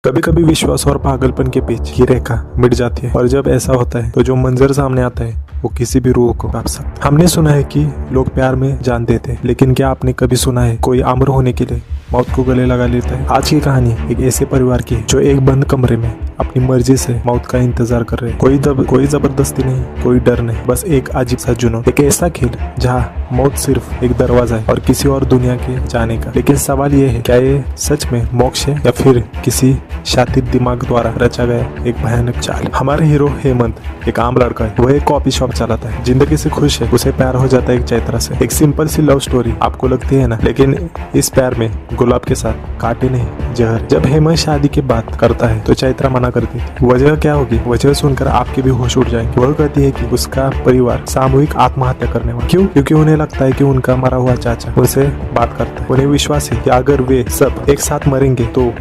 कभी कभी विश्वास और पागलपन के बीच की रेखा मिट जाती है और जब ऐसा होता है तो जो मंजर सामने आता है वो किसी भी रूह को कांप सकता है। हमने सुना है कि लोग प्यार में जान देते हैं, लेकिन क्या आपने कभी सुना है कोई अमर होने के लिए मौत को गले लगा लेता है। आज की कहानी एक ऐसे परिवार की है जो एक बंद कमरे में अपनी मर्जी से मौत का इंतजार कर रहे हैं। कोई जबरदस्ती नहीं, कोई डर नहीं, बस एक अजीब सा जुनून, एक ऐसा खेल जहाँ मौत सिर्फ एक दरवाजा है और किसी और दुनिया के जाने का। लेकिन सवाल ये है, क्या ये सच में मोक्ष है या फिर किसी शातित दिमाग द्वारा रचा गया एक भयानक चाल। हमारे हीरो हेमंत एक आम लड़का है। वह एक कॉफी शॉप चलाता है, जिंदगी से खुश है, उसे प्यार हो जाता है एक चैत्रा से। एक सिंपल सी लव स्टोरी आपको लगती है ना, लेकिन इस प्यार में गुलाब के साथ कांटे नहीं, जहर। जब हेमंत शादी की बात करता है तो चैत्रा मना करती है। वजह क्या होगी? वजह सुनकर आपके भी होश उड़ जाएंगे। वह कहती है कि उसका परिवार सामूहिक आत्महत्या करने वाला। क्यों? क्योंकि उन्हें लगता है कि उनका मरा हुआ चाचा उनसे बात करता है। उन्हें विश्वास है कि अगर वे सब एक साथ मरेंगे तो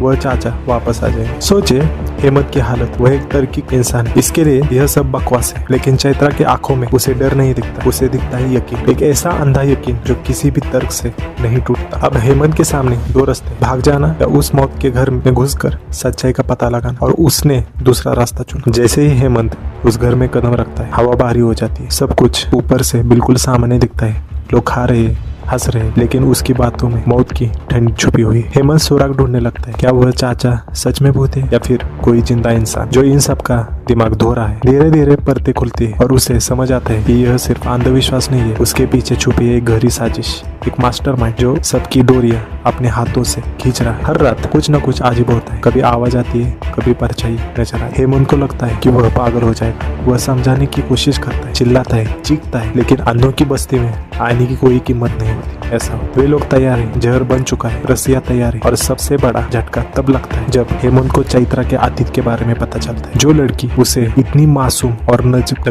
वह चाचा वापस आ जाएंगे। सोचे हेमंत की हालत, वह एक तार्किक इंसान है, इसके लिए यह सब बकवास है। लेकिन चैत्रा की आंखों में उसे डर नहीं दिखता, उसे दिखता है यकीन, एक ऐसा अंधा यकीन जो किसी भी तर्क से नहीं टूटता। अब हेमंत के सामने दो रास्ते, भाग जाना या उस मौत के घर में घुसकर सच्चाई का पता लगाना, और उसने दूसरा रास्ता चुना। जैसे ही हेमंत उस घर में कदम रखता है, हवा भारी हो जाती है। सब कुछ ऊपर से बिल्कुल सामने दिखता है, लोग खा रहे हैं, हंस रहे, लेकिन उसकी बातों में मौत की ठंड छुपी हुई है। हेमंत सुराग ढूंढने लगता है, क्या वह चाचा सच में भूत है या फिर कोई जिंदा इंसान जो इन सब का दिमाग धो रहा है। धीरे धीरे परतें खुलती है और उसे समझ आता है कि यह सिर्फ अंधविश्वास नहीं है, उसके पीछे छुपी है एक गहरी साजिश, एक मास्टरमाइंड जो सबकी डोरियां अपने हाथों से खींच रहा है। हर रात कुछ न कुछ अजीब होता है, कभी आवाज आती है, कभी परछाई नजर आती है। हेमंत को लगता है कि वह पागल हो जाएगा। वह समझाने की कोशिश करता है, चिल्लाता है, चीखता है, लेकिन अंधों की बस्ती में आने की कोई कीमत नहीं होती। ऐसा वे लोग तैयार हैं, जहर बन चुका है, रस्सियां तैयार है, और सबसे बड़ा झटका तब लगता है जब हेमंत को चैत्रा के अतीत के बारे में पता चलता है। जो लड़की उसे इतनी मासूम और नजुक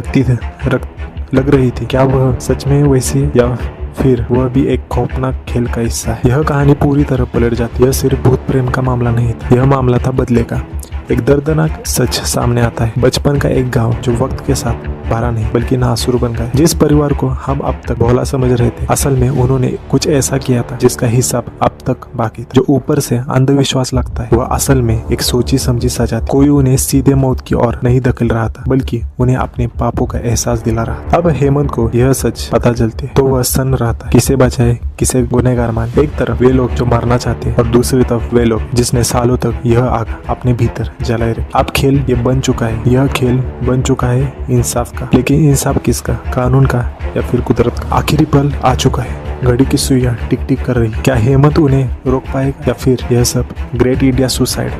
लग रही थी, क्या वह सच में वैसी है या फिर वह भी एक खौफनाक खेल का हिस्सा है। यह कहानी पूरी तरह पलट जाती है। यह सिर्फ भूत प्रेम का मामला नहीं था, यह मामला था बदले का। एक दर्दनाक सच सामने आता है, बचपन का एक गांव जो वक्त के साथ भरा नहीं बल्कि नासुर बन गया। जिस परिवार को हम अब तक भोला समझ रहे थे, असल में उन्होंने कुछ ऐसा किया था जिसका हिसाब अब तक बाकी था। जो ऊपर से अंधविश्वास लगता है, वह असल में एक सोची समझी सजा थी। कोई उन्हें सीधे मौत की ओर नहीं धकेल रहा था, बल्कि उन्हें अपने पापों का एहसास दिला रहा था। अब हेमंत को यह सच पता चलती है तो वह सन रहा था, किसे बचाए, किसे गुनहगार माने। एक तरफ वे लोग जो मरना चाहते हैं और दूसरी तरफ वे लोग जिसने सालों तक यह आग अपने भीतर जलाए रखी। अब खेल ये बन चुका है, यह खेल बन चुका है इंसाफ का। लेकिन इंसाफ किसका? कानून का या फिर कुदरत का? आखिरी पल आ चुका है, घड़ी की सुइयां टिक टिक कर रही। क्या हेमंत उन्हें रोक पाएगा या फिर यह सब ग्रेट इंडिया सुसाइड